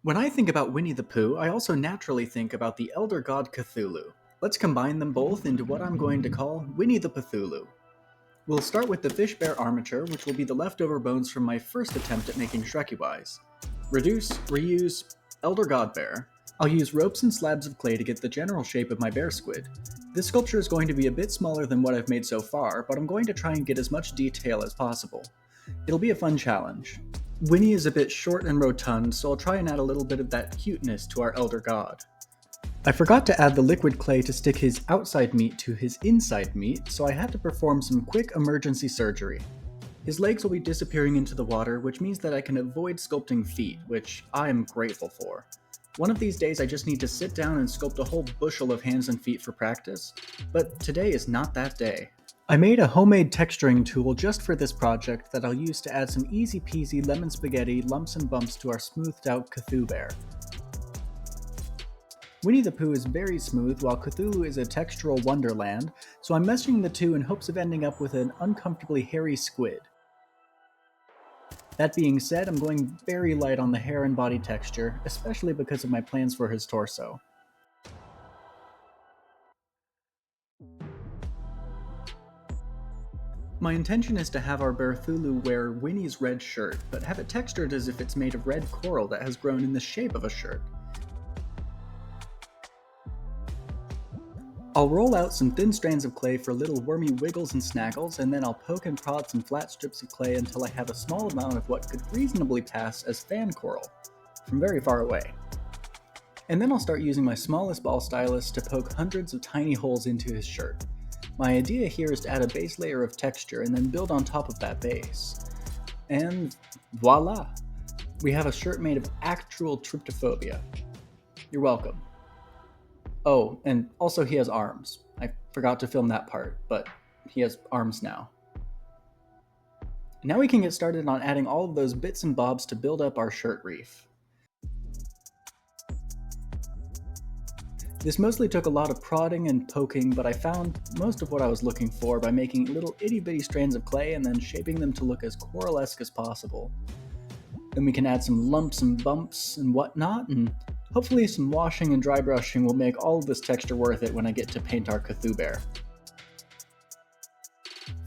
When I think about Winnie the Pooh, I also naturally think about the Elder God Cthulhu. Let's combine them both into what I'm going to call Winnie the Pthulhu. We'll start with the fish bear armature, which will be the leftover bones from my first attempt at making Shrekky-wise. Reduce, reuse, Elder God Bear. I'll use ropes and slabs of clay to get the general shape of my bear squid. This sculpture is going to be a bit smaller than what I've made so far, but I'm going to try and get as much detail as possible. It'll be a fun challenge. Winnie is a bit short and rotund, so I'll try and add a little bit of that cuteness to our Elder God. I forgot to add the liquid clay to stick his outside meat to his inside meat, so I had to perform some quick emergency surgery. His legs will be disappearing into the water, which means that I can avoid sculpting feet, which I am grateful for. One of these days I just need to sit down and sculpt a whole bushel of hands and feet for practice, but today is not that day. I made a homemade texturing tool just for this project that I'll use to add some easy peasy lemon spaghetti lumps and bumps to our smoothed out Cthulhu bear. Winnie the Pooh is very smooth, while Cthulhu is a textural wonderland, so I'm meshing the two in hopes of ending up with an uncomfortably hairy squid. That being said, I'm going very light on the hair and body texture, especially because of my plans for his torso. My intention is to have our bear Cthulhu wear Winnie's red shirt, but have it textured as if it's made of red coral that has grown in the shape of a shirt. I'll roll out some thin strands of clay for little wormy wiggles and snaggles, and then I'll poke and prod some flat strips of clay until I have a small amount of what could reasonably pass as fan coral, from very far away. And then I'll start using my smallest ball stylus to poke hundreds of tiny holes into his shirt. My idea here is to add a base layer of texture and then build on top of that base. And voila! We have a shirt made of actual tryptophobia. You're welcome. Oh, and also he has arms. I forgot to film that part, but he has arms now. Now we can get started on adding all of those bits and bobs to build up our shirt reef. This mostly took a lot of prodding and poking, but I found most of what I was looking for by making little itty-bitty strands of clay and then shaping them to look as coral-esque as possible. Then we can add some lumps and bumps and whatnot, and hopefully some washing and dry brushing will make all of this texture worth it when I get to paint our Cthulhu bear.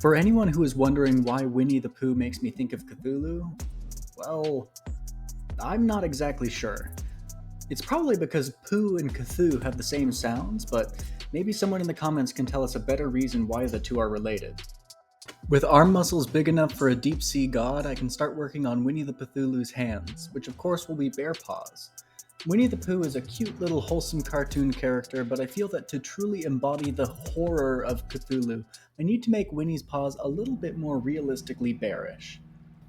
For anyone who is wondering why Winnie the Pooh makes me think of Cthulhu, well, I'm not exactly sure. It's probably because Pooh and Cthulhu have the same sounds, but maybe someone in the comments can tell us a better reason why the two are related. With arm muscles big enough for a deep sea god, I can start working on Winnie the Pthulu's hands, which of course will be bear paws. Winnie the Pooh is a cute little wholesome cartoon character, but I feel that to truly embody the horror of Cthulhu, I need to make Winnie's paws a little bit more realistically bearish.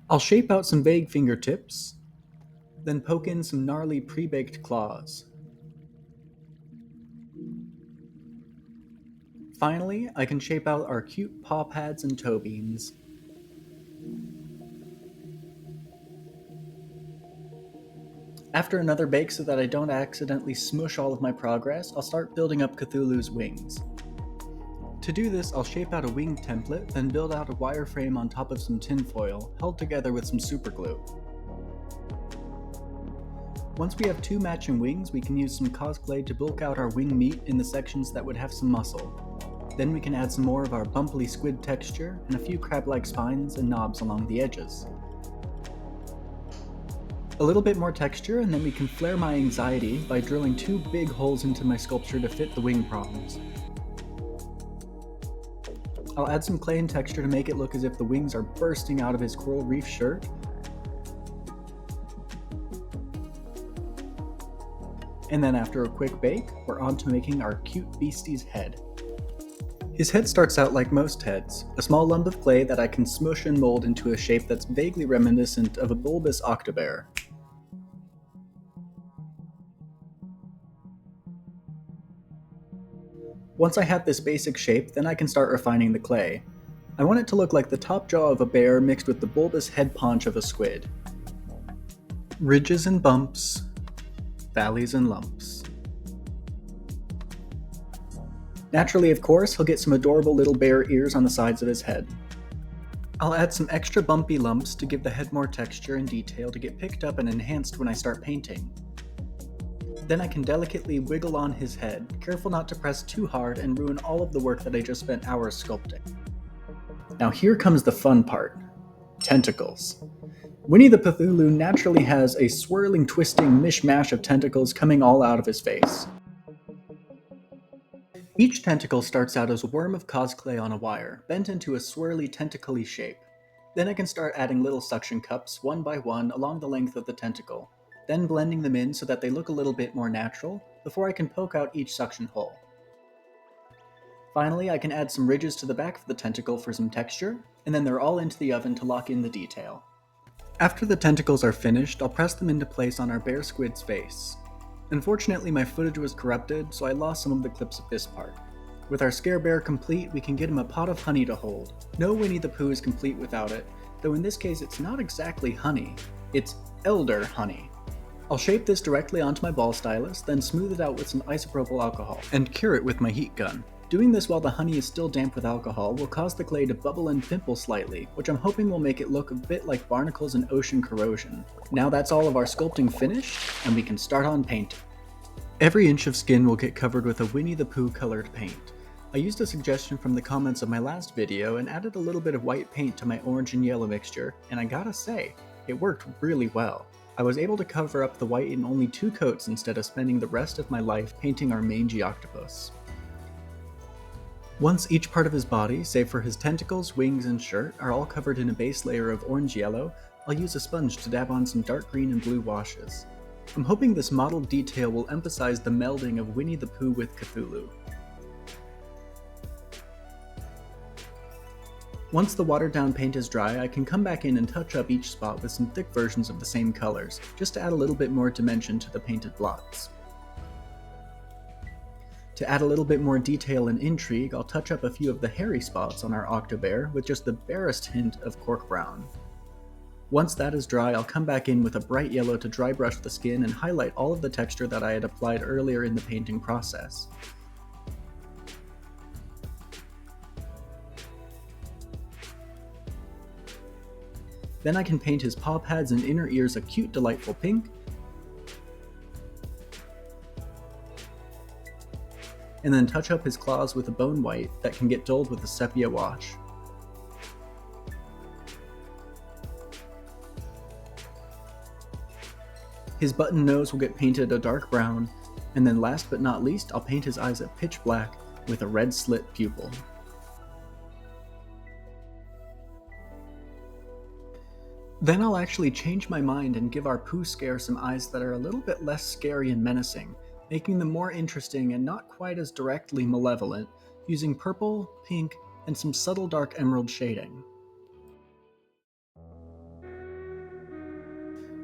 I'll shape out some vague fingertips, then poke in some gnarly pre-baked claws. Finally, I can shape out our cute paw pads and toe beans. After another bake so that I don't accidentally smush all of my progress, I'll start building up Cthulhu's wings. To do this, I'll shape out a wing template, then build out a wireframe on top of some tinfoil, held together with some superglue. Once we have two matching wings, we can use some cosplay to bulk out our wing meat in the sections that would have some muscle. Then we can add some more of our bumpily squid texture and a few crab-like spines and knobs along the edges. A little bit more texture, and then we can flare my anxiety by drilling two big holes into my sculpture to fit the wing prongs. I'll add some clay and texture to make it look as if the wings are bursting out of his coral reef shirt. And then after a quick bake, we're on to making our cute beastie's head. His head starts out like most heads, a small lump of clay that I can smush and mold into a shape that's vaguely reminiscent of a bulbous octobear. Once I have this basic shape, then I can start refining the clay. I want it to look like the top jaw of a bear mixed with the bulbous head paunch of a squid. Ridges and bumps, valleys and lumps. Naturally, of course, he'll get some adorable little bear ears on the sides of his head. I'll add some extra bumpy lumps to give the head more texture and detail to get picked up and enhanced when I start painting. Then I can delicately wiggle on his head, careful not to press too hard and ruin all of the work that I just spent hours sculpting. Now here comes the fun part. Tentacles. Winnie the Pooh naturally has a swirling, twisting mishmash of tentacles coming all out of his face. Each tentacle starts out as a worm of cosclay on a wire, bent into a swirly, tentacly shape. Then I can start adding little suction cups, one by one, along the length of the tentacle, then blending them in so that they look a little bit more natural, before I can poke out each suction hole. Finally, I can add some ridges to the back of the tentacle for some texture, and then they're all into the oven to lock in the detail. After the tentacles are finished, I'll press them into place on our bear squid's face. Unfortunately, my footage was corrupted, so I lost some of the clips of this part. With our scare bear complete, we can get him a pot of honey to hold. No Winnie the Pooh is complete without it, though in this case it's not exactly honey, it's Elder Hunny. I'll shape this directly onto my ball stylus, then smooth it out with some isopropyl alcohol, and cure it with my heat gun. Doing this while the honey is still damp with alcohol will cause the clay to bubble and pimple slightly, which I'm hoping will make it look a bit like barnacles and ocean corrosion. Now that's all of our sculpting finished, and we can start on painting. Every inch of skin will get covered with a Winnie the Pooh colored paint. I used a suggestion from the comments of my last video and added a little bit of white paint to my orange and yellow mixture, and I gotta say, it worked really well. I was able to cover up the white in only 2 coats instead of spending the rest of my life painting our mangy octopus. Once each part of his body, save for his tentacles, wings, and shirt, are all covered in a base layer of orange-yellow, I'll use a sponge to dab on some dark green and blue washes. I'm hoping this mottled detail will emphasize the melding of Winnie the Pooh with Cthulhu. Once the watered-down paint is dry, I can come back in and touch up each spot with some thick versions of the same colors, just to add a little bit more dimension to the painted blots. To add a little bit more detail and intrigue, I'll touch up a few of the hairy spots on our octobear with just the barest hint of cork brown. Once that is dry, I'll come back in with a bright yellow to dry brush the skin and highlight all of the texture that I had applied earlier in the painting process. Then I can paint his paw pads and inner ears a cute, delightful pink, and then touch up his claws with a bone white that can get dulled with a sepia wash. His button nose will get painted a dark brown, and then last but not least, I'll paint his eyes a pitch black with a red slit pupil. Then I'll actually change my mind and give our Pooh Scare some eyes that are a little bit less scary and menacing, making them more interesting and not quite as directly malevolent, using purple, pink, and some subtle dark emerald shading.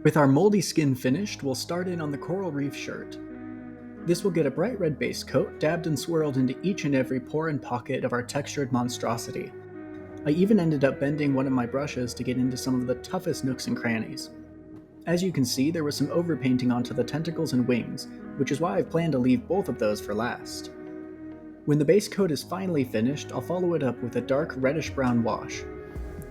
With our moldy skin finished, we'll start in on the coral reef shirt. This will get a bright red base coat, dabbed and swirled into each and every pore and pocket of our textured monstrosity. I even ended up bending one of my brushes to get into some of the toughest nooks and crannies. As you can see, there was some overpainting onto the tentacles and wings, which is why I've planned to leave both of those for last. When the base coat is finally finished, I'll follow it up with a dark reddish-brown wash.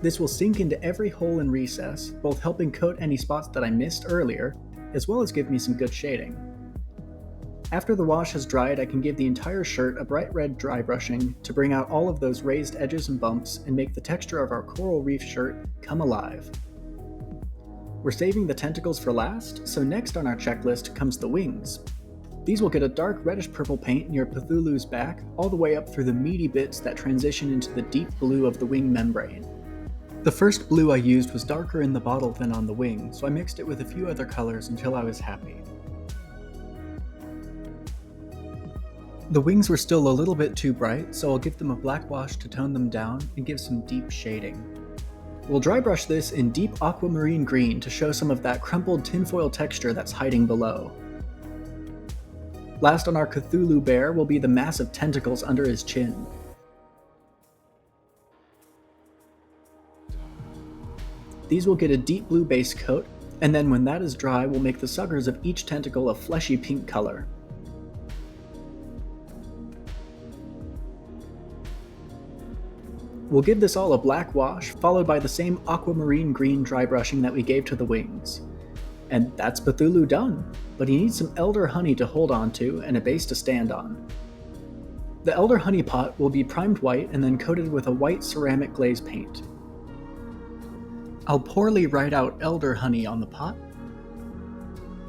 This will sink into every hole and recess, both helping coat any spots that I missed earlier, as well as give me some good shading. After the wash has dried, I can give the entire shirt a bright red dry brushing to bring out all of those raised edges and bumps and make the texture of our coral reef shirt come alive. We're saving the tentacles for last, so next on our checklist comes the wings. These will get a dark reddish-purple paint near Cthulhu's back, all the way up through the meaty bits that transition into the deep blue of the wing membrane. The first blue I used was darker in the bottle than on the wing, so I mixed it with a few other colors until I was happy. The wings were still a little bit too bright, so I'll give them a black wash to tone them down and give some deep shading. We'll dry brush this in deep aquamarine green to show some of that crumpled tinfoil texture that's hiding below. Last on our Cthulhu bear will be the massive tentacles under his chin. These will get a deep blue base coat, and then when that is dry, we'll make the suckers of each tentacle a fleshy pink color. We'll give this all a black wash, followed by the same aquamarine green dry brushing that we gave to the wings. And that's Cthulhu done, but he needs some Elder Honey to hold on to and a base to stand on. The Elder Honey pot will be primed white and then coated with a white ceramic glaze paint. I'll poorly write out Elder Honey on the pot,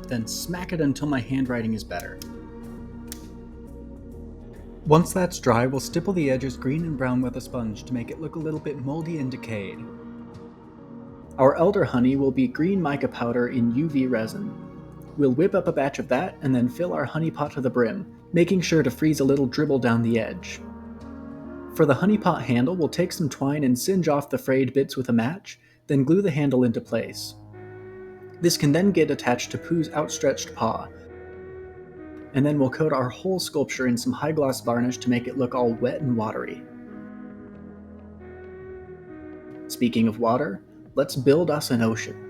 then smack it until my handwriting is better. Once that's dry, we'll stipple the edges green and brown with a sponge to make it look a little bit moldy and decayed. Our Elder Honey will be green mica powder in UV resin. We'll whip up a batch of that and then fill our honey pot to the brim, making sure to freeze a little dribble down the edge. For the honey pot handle, we'll take some twine and singe off the frayed bits with a match, then glue the handle into place. This can then get attached to Pooh's outstretched paw, and then we'll coat our whole sculpture in some high gloss varnish to make it look all wet and watery. Speaking of water, let's build us an ocean.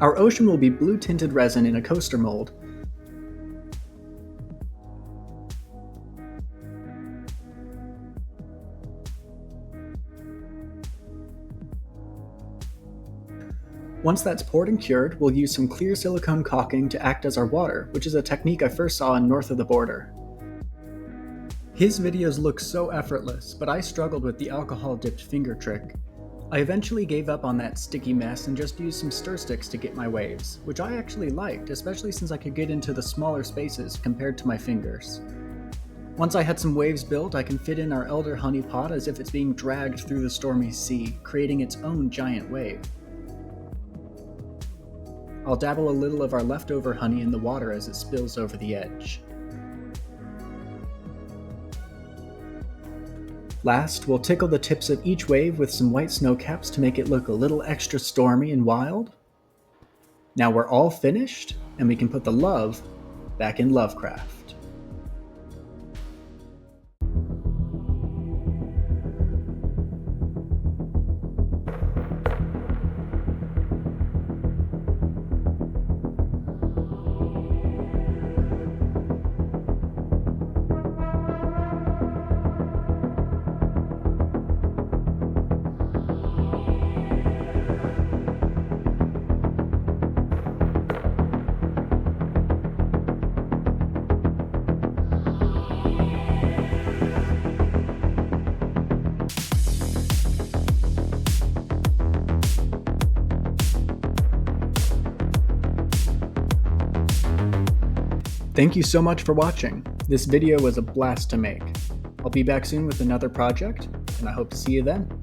Our ocean will be blue tinted resin in a coaster mold. Once that's poured and cured, we'll use some clear silicone caulking to act as our water, which is a technique I first saw in North of the Border. His videos look so effortless, but I struggled with the alcohol-dipped finger trick. I eventually gave up on that sticky mess and just used some stir sticks to get my waves, which I actually liked, especially since I could get into the smaller spaces compared to my fingers. Once I had some waves built, I can fit in our Elder Honey pot as if it's being dragged through the stormy sea, creating its own giant wave. I'll dabble a little of our leftover honey in the water as it spills over the edge. Last, we'll tickle the tips of each wave with some white snow caps to make it look a little extra stormy and wild. Now we're all finished, and we can put the love back in Lovecraft. Thank you so much for watching. This video was a blast to make. I'll be back soon with another project, and I hope to see you then.